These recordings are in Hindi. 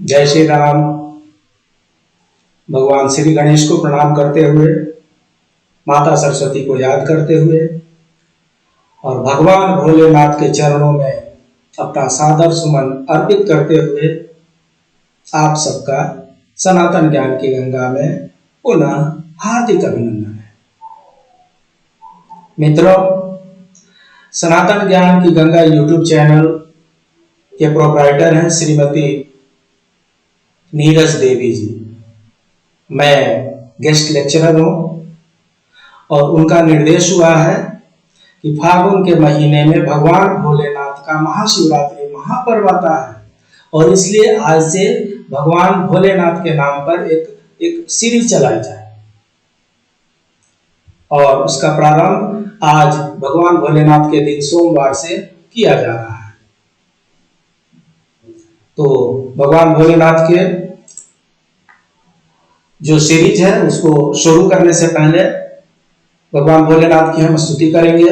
जय श्री राम। भगवान श्री गणेश को प्रणाम करते हुए, माता सरस्वती को याद करते हुए और भगवान भोलेनाथ के चरणों में अपना सादर सुमन अर्पित करते हुए आप सबका सनातन ज्ञान की गंगा में पुनः हार्दिक अभिनंदन है। मित्रों, सनातन ज्ञान की गंगा यूट्यूब चैनल के प्रोप्राइटर हैं श्रीमती नीरज देवी जी। मैं गेस्ट लेक्चरर हूं और उनका निर्देश हुआ है कि फागुन के महीने में भगवान भोलेनाथ का महाशिवरात्रि महापर्व आता है और इसलिए आज से भगवान भोलेनाथ के नाम पर एक सीरीज चलाई जाए और उसका प्रारंभ आज भगवान भोलेनाथ के दिन सोमवार से किया जा रहा है। तो भगवान भोलेनाथ के जो सीरीज है उसको शुरू करने से पहले भगवान भोलेनाथ की हम स्तुति करेंगे।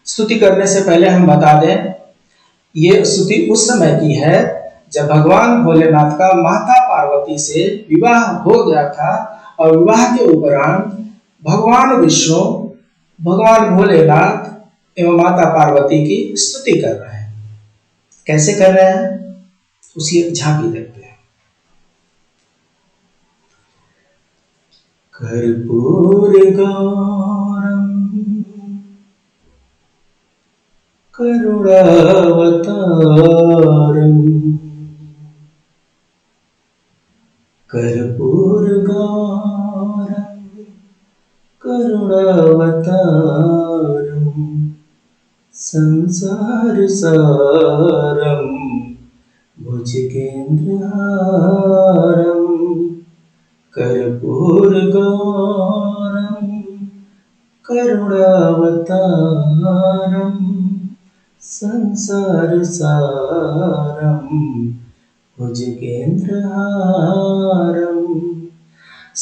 स्तुति करने से पहले हम बता दें, ये स्तुति उस समय की है जब भगवान भोलेनाथ का माता पार्वती से विवाह हो गया था और विवाह के उपरांत भगवान विष्णु, भगवान भोलेनाथ एवं माता पार्वती की स्तुति कर रहे हैं। कैसे कर रहे हैं उसकी एक झांकी देखते हैं। कर्पूर गौरम करुणावतारम कर्पूर गौरम करुणावतारम संसार सारम भुजगेन्द्रहारम कर्पूर गौरम करुणावतारम संसार सारम भुजगेन्द्रहारम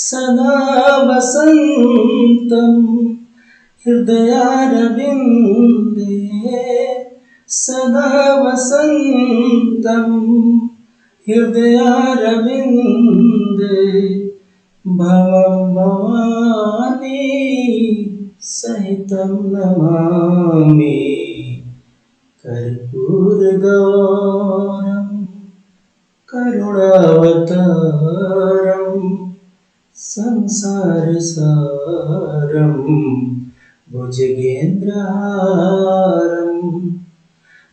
सदा वसन्तं हृदयारविन्दे सदा वसन्तं हृदयारविन्दे भवं भवानी सहितं नमामि कर्पूर गौरम करुणावतारम संसार सारम भुजगेन्द्रहारम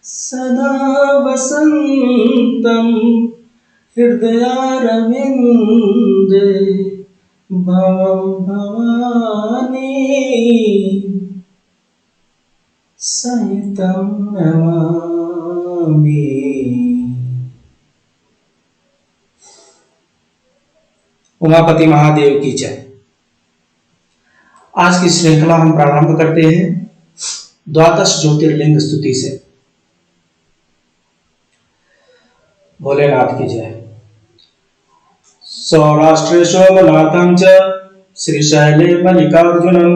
सदा वसन्तं हृदयारविन्दे भवं भवानी सहितं नमामि। उमापति महादेव की जय। आज की श्रृंखला हम प्रारंभ करते हैं द्वादश ज्योतिर्लिंग स्तुति से। भोलेनाथ की जय। सौराष्ट्रे सोमनाथं च श्रीशैले मल्लिकार्जुनं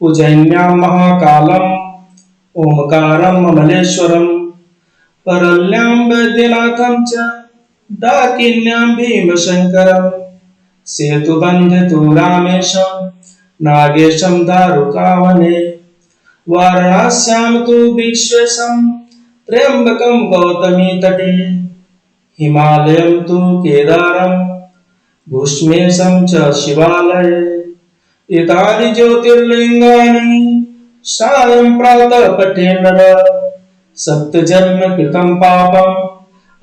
उज्जैन्यां महाकालं ओमकारं ममलेश्वरं परल्यां वैद्यनाथं च दाकिन्यां भीमशंकरं सेतुबन्धे रामेशं नागेशं दारुकावने वाराणस्यां तु विश्वेशं त्र्यंबकं गौतमी तटे हिमालयं तु केदारं भूष्मेशं च शिवालये एतानि ज्योतिर्लिंगानि सायं प्रातः पठे नरः सप्तजन्म कृतं पापम्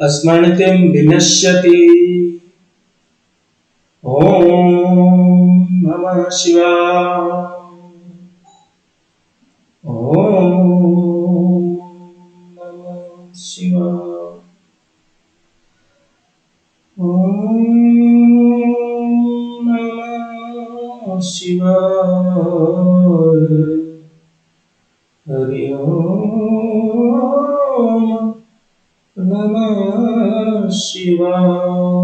अस्मृतिं विनश्यति। ओम नमः शिवाय। ओम नमः शिवाय। ओम नमः शिवाय। हरि ओम नमः शिवाय।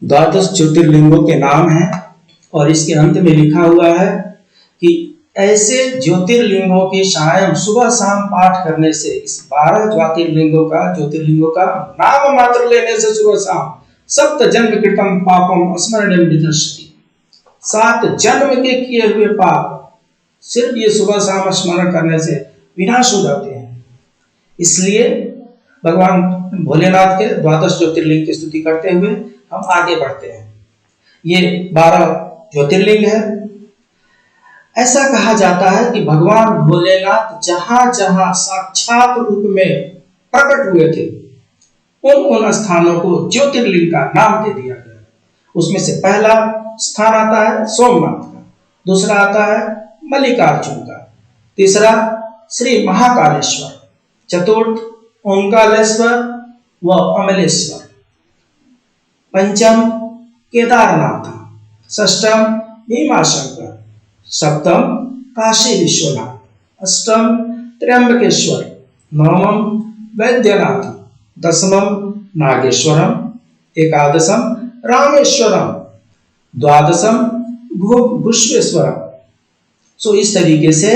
द्वादश ज्योतिर्लिंगों के नाम हैं और इसके अंत में लिखा हुआ है कि ऐसे ज्योतिर्लिंगों की सायं सुबह शाम पाठ करने से, इस 12 ज्योतिर्लिंगों का नाम मात्र लेने से सुबह शाम सप्त जन्म कृतम पापम स्मरणीय विनश्यति, 7 जन्म के किए हुए पाप सिर्फ ये सुबह शाम स्मरण करने से विनाश हो जाते हैं। इसलिए भगवान भोलेनाथ के 12 ज्योतिर्लिंग की स्तुति करते हुए हम आगे बढ़ते हैं। ये 12 ज्योतिर्लिंग है। ऐसा कहा जाता है कि भगवान भोलेनाथ जहां जहां साक्षात रूप में प्रकट हुए थे, उन स्थानों को ज्योतिर्लिंग का नाम दे दिया गया। उसमें से पहला स्थान आता है सोमनाथ का, दूसरा आता है मल्लिकार्जुन का, तीसरा श्री महाकालेश्वर, चतुर्थ ओंकारेश्वर व अमलेश्वर, पंचम केदारनाथ, षष्ठम भीमाशंकर, सप्तम काशी विश्वनाथ, अष्टम त्र्यंबकेश्वर, नवम वैद्यनाथ, दसमम नागेश्वरम, एकादशम रामेश्वरम, द्वादशम भुवनेश्वरम। सो इस तरीके से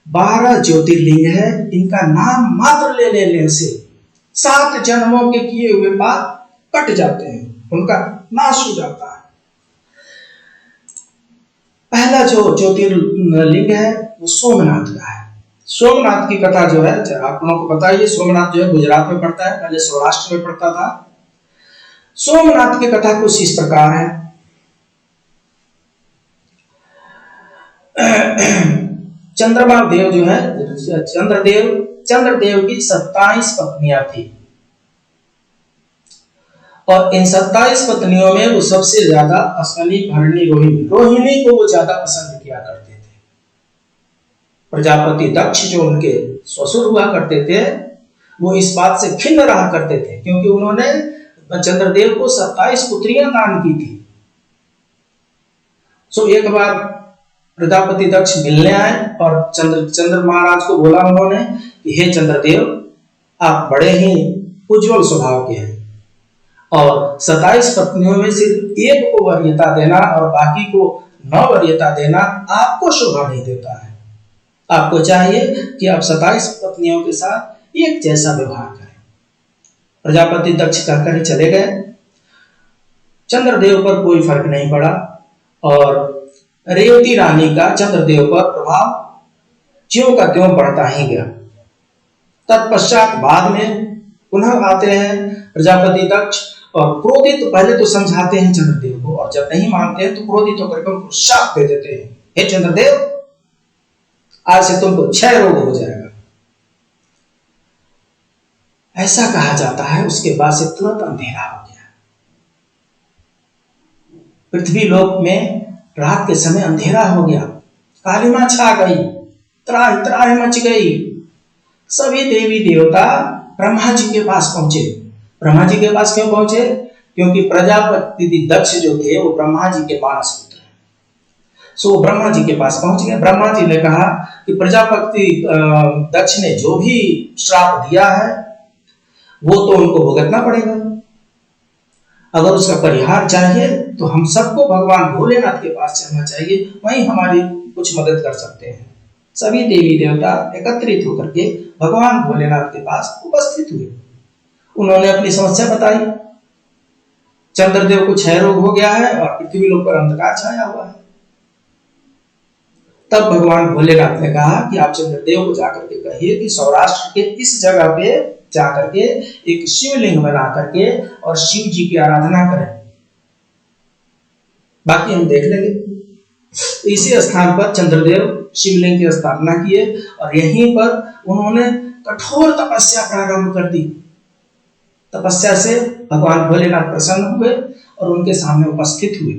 12 ज्योतिर्लिंग है। इनका नाम मात्र ले लेने से 7 जन्मों के किए हुए पाप कट जाते हैं, उनका नाश हो जाता है। पहला जो ज्योतिर्लिंग है वो सोमनाथ का है। सोमनाथ की कथा जो है, आप लोगों को पता है, सोमनाथ जो है गुजरात में पड़ता है, पहले सौराष्ट्र में पड़ता था। सोमनाथ की कथा कुछ इस प्रकार है। चंद्रमा देव जो है, चंद्रदेव की 27 पत्नियां थी, और इन 27 पत्नियों में वो सबसे ज्यादा अश्विनी, भरणी, रोहिणी को वो ज्यादा पसंद किया करते थे। प्रजापति दक्ष जो उनके ससुर हुआ करते थे, वो इस बात से खिन्न रहा करते थे क्योंकि उन्होंने चंद्रदेव को 27 पुत्रियां दान की थी। सो एक बार प्रजापति दक्ष मिलने आए और चंद्र महाराज को बोला उन्होंने कि हे चंद्रदेव, आप बड़े ही उज्जवल स्वभाव के हैं और 27 पत्नियों में सिर्फ एक को वरीयता देना और बाकी को 9 वरीयता देना आपको शोभा नहीं देता है। आपको चाहिए कि आप 27 पत्नियों के साथ एक जैसा व्यवहार करें। प्रजापति दक्ष कहकर ही चले गए। चंद्रदेव पर कोई फर्क नहीं पड़ा और रेवती रानी का चंद्रदेव पर प्रभाव ज्यों का त्यों बढ़ता ही गया। तत्पश्चात बाद में पुनः आते हैं प्रजापति दक्ष और क्रोधित, पहले तो समझाते हैं चंद्रदेव को, और जब नहीं मानते हैं तो क्रोधित होकर उनको शाप दे देते हैं, हे चंद्रदेव, आज से तुमको क्षय रोग हो जाएगा। ऐसा कहा जाता है। उसके बाद से तुरंत अंधेरा हो गया। पृथ्वी लोक में रात के समय अंधेरा हो गया, कालिमा छा गई, त्राहि त्राहि मच गई। सभी देवी देवता ब्रह्मा जी के पास पहुंचे। ब्रह्मा जी के पास क्यों पहुंचे? क्योंकि प्रजापति दक्ष जो थे वो ब्रह्मा जी के मानस पुत्र हैं। सो ब्रह्मा जी के पास पहुंच गए। ब्रह्मा जी ने कहा कि प्रजापति दक्ष ने जो भी श्राप दिया है वो तो उनको भुगतना पड़ेगा। अगर उसका परिहार चाहिए तो हम सबको भगवान भोलेनाथ के पास चलना चाहिए, वहीं हमारी कुछ मदद कर सकते हैं। सभी देवी देवता एकत्रित होकर के भगवान भोलेनाथ के पास उपस्थित हुए। उन्होंने अपनी समस्या बताई। चंद्रदेव को क्षय रोग हो गया है और पृथ्वी लोक पर अंधकार छाया हुआ है। तब भगवान भोलेनाथ ने कहा कि आप चंद्रदेव को जाकर के कहिए कि सौराष्ट्र के इस जगह पे जाकर के एक शिवलिंग बना करके और शिव जी की आराधना करें, बाकी हम देख लेंगे। इसी स्थान पर चंद्रदेव शिवलिंग की स्थापना किए और यहीं पर उन्होंने कठोर तपस्या प्रारंभ कर दी। तपस्या से भगवान भोलेनाथ प्रसन्न हुए और उनके सामने उपस्थित हुए।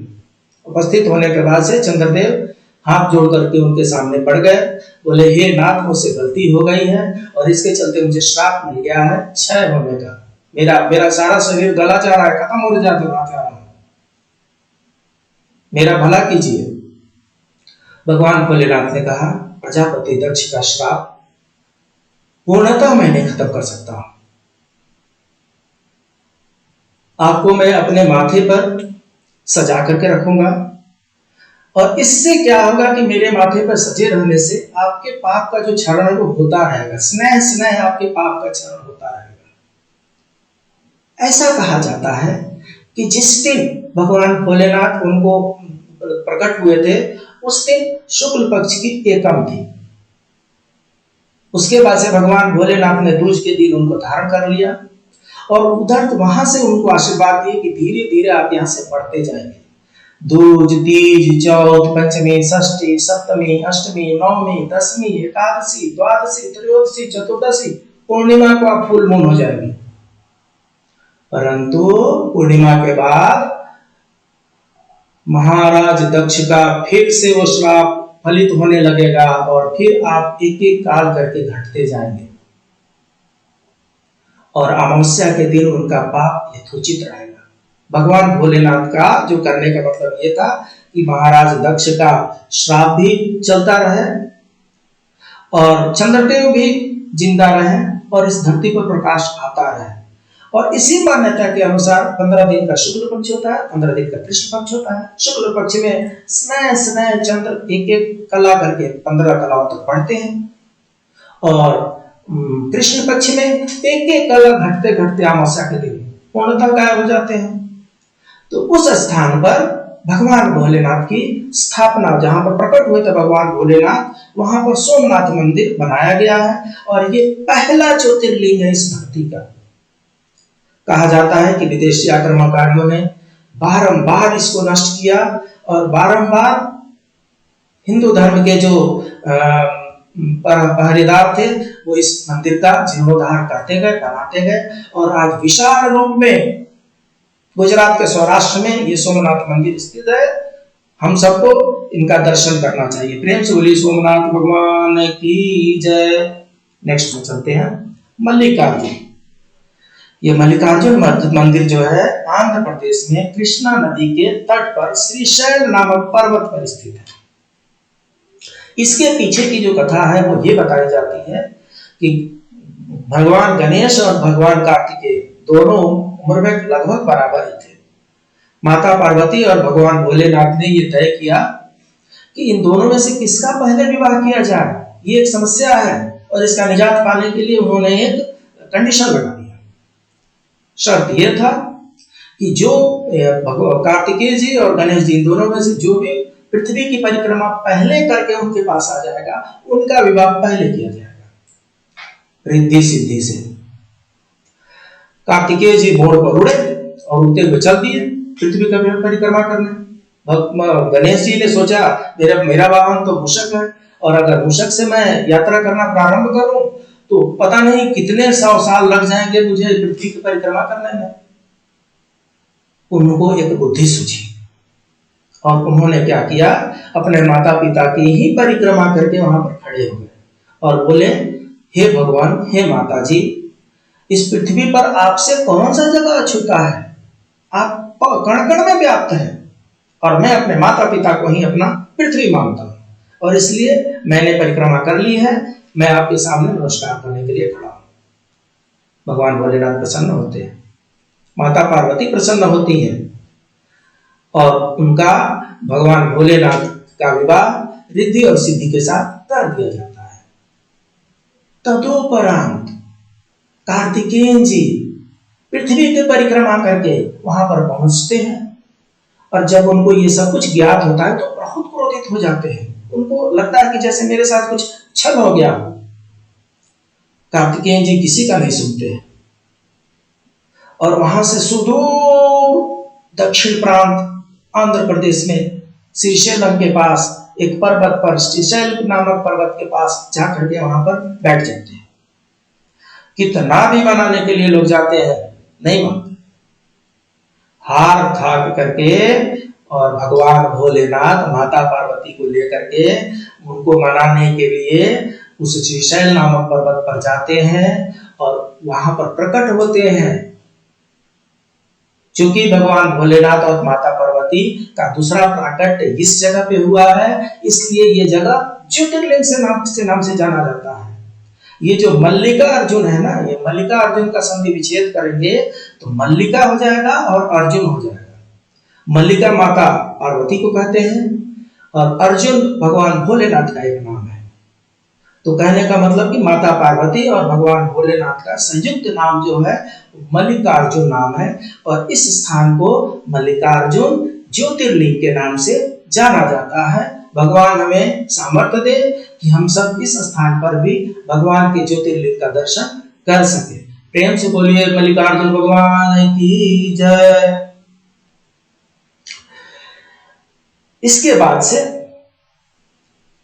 उपस्थित होने के बाद से चंद्रदेव हाथ जोड़ करके उनके सामने पड़ गए। बोले, हे नाथ, मुझसे गलती हो गई है और इसके चलते मुझे श्राप मिल गया है क्षय होने का। मेरा सारा शरीर गला जा रहा है, खत्म हो जा रहा है, मेरा भला कीजिए। भगवान भोलेनाथ ने कहा, प्रजापति दक्ष का श्राप पूर्णतः मैं नहीं खत्म कर सकता हूं। आपको मैं अपने माथे पर सजा करके रखूंगा, और इससे क्या होगा कि मेरे माथे पर सजे रहने से आपके पाप का जो क्षरण है वो होता रहेगा, स्नेह स्नेह आपके पाप का क्षरण होता रहेगा। ऐसा कहा जाता है कि जिस दिन भगवान भोलेनाथ उनको प्रकट हुए थे उस दिन शुक्ल पक्ष की एकम थी। उसके बाद से भगवान भोलेनाथ ने दूज के दिन उनको धारण कर लिया और उधर वहां से उनको आशीर्वाद दिए कि धीरे धीरे आप यहाँ से बढ़ते जाएंगे। दूज, तीज, चौथ, पंचमी, षष्ठी, सप्तमी, अष्टमी, नवमी, दसवीं, एकादशी, द्वादशी, त्रयोदशी, चतुर्दशी, पूर्णिमा को आप फुल मून हो जाएंगे। परंतु पूर्णिमा के बाद महाराज दक्ष का फिर से वो श्राप फलित होने लगेगा और फिर आप एक एक काल करके घटते जाएंगे और अमावस्या के दिन उनका पाप यथोचित रहेगा। भगवान भोलेनाथ का जो करने का मतलब ये था कि महाराज दक्ष का श्राप भी चलता रहे और चंद्रदेव भी जिंदा रहे और इस धरती पर प्रकाश आता रहे। और इसी मान्यता के अनुसार 15 दिन का शुक्ल पक्ष होता है, 15 दिन का कृष्ण पक्ष होता है। शुक्ल पक्ष में स्नेह स्नेह चंद्र एक एक कला करके 15 कलाओं तक बढ़ते हैं और कृष्ण पक्ष में एक एक कला घटते घटते अमावस्या के दिन पूर्णतः गायब हो जाते हैं। तो उस स्थान पर भगवान भोलेनाथ की स्थापना, जहां पर प्रकट हुए थे भगवान भोलेनाथ, वहां पर सोमनाथ मंदिर बनाया गया है और ये पहला ज्योतिर्लिंग है इस धरती का। कहा जाता है कि विदेशी आक्रमणकारियों ने बारंबार इसको नष्ट किया और बारंबार हिंदू धर्म के जो पहरेदार थे वो इस मंदिर का जीर्णोद्धार करते गए, बनाते गए और आज विशाल रूप में गुजरात के सौराष्ट्र में ये सोमनाथ मंदिर स्थित है। हम सबको इनका दर्शन करना चाहिए। प्रेम से बोलिए सोमनाथ भगवान की जय। नेक्स्ट में चलते हैं मल्लिकार्जुन। ये मल्लिकार्जुन मंदिर जो है आंध्र प्रदेश में कृष्णा नदी के तट पर श्रीशैल नामक पर्वत पर स्थित है। इसके पीछे की जो कथा है वो ये बताई जाती है कि भगवान गणेश और भगवान कार्तिकेय दोनों उम्र में लगभग बराबर ही थे। माता पार्वती और भगवान भोलेनाथ ने ये तय किया कि इन दोनों में से किसका पहले विवाह किया जाए, ये एक समस्या है और इसका निजात पाने के लिए उन्होंने एक कंडीशन लगा दिया। शर्त यह था कि जो कार्तिकेय जी और गणेश जी दोनों में से जो भी पृथ्वी की परिक्रमा पहले करके उनके पास आ जाएगा उनका विवाह पहले किया जाएगा रिद्धि सिद्धि से। कार्तिकेय जी मोड़ पर उड़े और उड़ते हुए चल दिए पृथ्वी का परिक्रमा करने। गणेश जी ने सोचा मेरा वाहन तो मूषक है और अगर मूषक से मैं यात्रा करना प्रारंभ करूं तो पता नहीं कितने 100 साल लग जाएंगे मुझे पृथ्वी की परिक्रमा करने में। उनको एक बुद्धि सूझी और उन्होंने क्या किया, अपने माता पिता की ही परिक्रमा करके वहां पर खड़े हो गए और बोले, हे भगवान, हे माता जी, इस पृथ्वी पर आपसे कौन सा जगह छूटा है, आप कण कण में व्याप्त हैं और मैं अपने माता पिता को ही अपना पृथ्वी मानता हूं और इसलिए मैंने परिक्रमा कर ली है, मैं आपके सामने नमस्कार करने के लिए खड़ा हूं। भगवान भोलेनाथ प्रसन्न होते हैं, माता पार्वती प्रसन्न होती है और उनका भगवान भोलेनाथ का विवाह रिद्धि और सिद्धि के साथ कर दिया जाता है। तदोपरांत कार्तिकेय जी पृथ्वी की परिक्रमा करके वहां पर पहुंचते हैं और जब उनको ये सब कुछ ज्ञात होता है तो बहुत क्रोधित हो जाते हैं। उनको लगता है कि जैसे मेरे साथ कुछ छल हो गया। कार्तिकेय जी किसी का नहीं सुनते हैं और वहां से सुदूर दक्षिण प्रांत आंध्र प्रदेश में श्रीशैलम के पास एक पर्वत पर, श्रीशैल नामक पर्वत के पास जाकर के वहां पर बैठ जाते हैं। कितना भी मनाने के लिए लोग जाते हैं, नहीं मानते। हार थाक करके और भगवान भोलेनाथ माता पार्वती को लेकर के उनको मनाने के लिए उस श्रीशैल नामक पर्वत पर जाते हैं और वहां पर प्रकट होते हैं। क्योंकि भगवान भोलेनाथ और माता पार्वती का दूसरा प्राकट्य इस जगह पे हुआ है, इसलिए ये जगह ज्योतिर्लिंग से नाम से जाना जाता है। ये जो मल्लिका अर्जुन है ना, ये मल्लिका अर्जुन का संधि विच्छेद करेंगे तो मल्लिका हो जाएगा और अर्जुन हो जाएगा। मल्लिका माता पार्वती को कहते हैं और अर्जुन भगवान भोलेनाथ का एक नाम है। तो कहने का मतलब कि माता पार्वती और भगवान भोलेनाथ का संयुक्त नाम जो है मल्लिकार्जुन नाम है, और इस स्थान को मल्लिकार्जुन ज्योतिर्लिंग के नाम से जाना जाता है। भगवान हमें सामर्थ्य दे कि हम सब इस स्थान पर भी भगवान के ज्योतिर्लिंग का दर्शन कर सके। प्रेम से बोलिए मल्लिकार्जुन भगवान की जय। इसके बाद से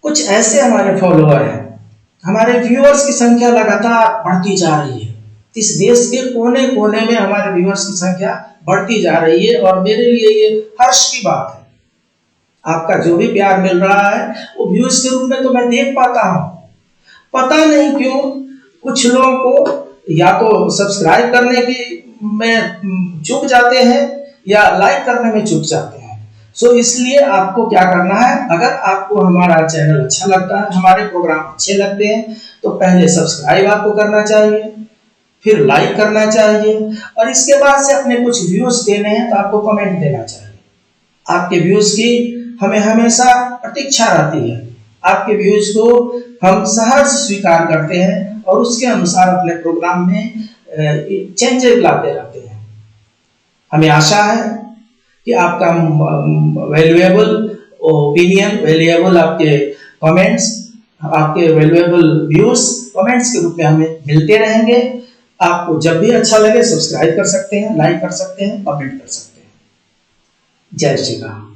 कुछ ऐसे हमारे फॉलोअर हैं, हमारे व्यूअर्स की संख्या लगातार बढ़ती जा रही है। इस देश के कोने कोने में हमारे व्यूअर्स की संख्या बढ़ती जा रही है, और मेरे लिए ये हर्ष की बात है। आपका जो भी प्यार मिल रहा है वो व्यूज के रूप में तो मैं देख पाता हूँ। पता नहीं क्यों कुछ लोगों को या तो सब्सक्राइब करने की में चूक जाते हैं या लाइक करने में चूक जाते हैं। सो इसलिए आपको क्या करना है, अगर आपको हमारा चैनल अच्छा लगता है, हमारे प्रोग्राम अच्छे लगते हैं, तो पहले सब्सक्राइब आपको करना चाहिए, फिर लाइक करना चाहिए, और इसके बाद से अपने कुछ व्यूज देने हैं तो आपको कमेंट देना चाहिए। आपके व्यूज की हमें हमेशा प्रतीक्षा रहती है। आपके व्यूज को हम सहर्ष स्वीकार करते हैं और उसके अनुसार अपने प्रोग्राम में चेंजेस लाते रहते हैं। हमें आशा है कि आपका वैल्यूएबल ओपिनियन, वैल्यूएबल आपके कमेंट्स, आपके वैल्यूएबल व्यूज कमेंट्स के रूप में हमें मिलते रहेंगे। आपको जब भी अच्छा लगे सब्सक्राइब कर सकते हैं, लाइक कर सकते हैं, कमेंट कर सकते हैं। जय श्री राम।